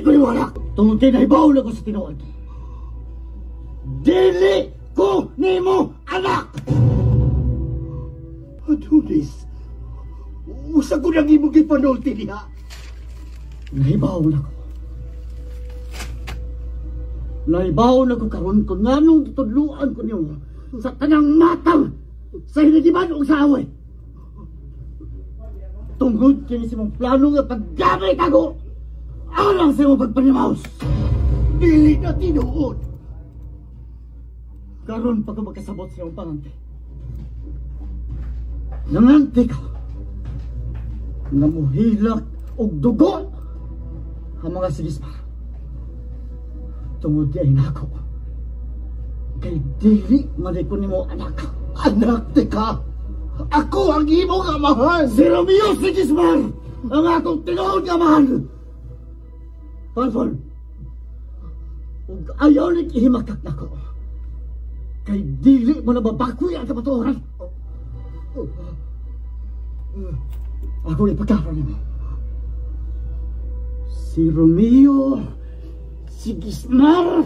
ko yung anak. Tungod kay nahibaw na ko sa tinuod. Dili ko nimo anak! Adonis, usa ko nang imong gipanulti niya. Nahibaw na ko. Nahibaw na ko karon kung nganong tutudluan ko niyo sa tanang matang sa hinigiban o sa away. Tungod kini sa mong plano nga paggamit ako alang sa imong pagpanimaos. Dili na tinuod. Karon pa ko magkasabot sa iyong pangante. Nangante ka na muhilak og dugo ang mga sigisma. Tungod di ay nako. Kay dili malikon nimo anak. Anak ti ka. Ako ang imong amahan. Si Romeo Sigismar ang akong tinuod nga mahal. Panfon, ug ayaw ni ihimakak nako. Kay dili mo na babagoy ang kapaturan. Ako ipagkaroon nimo. Si Romeo Sigismar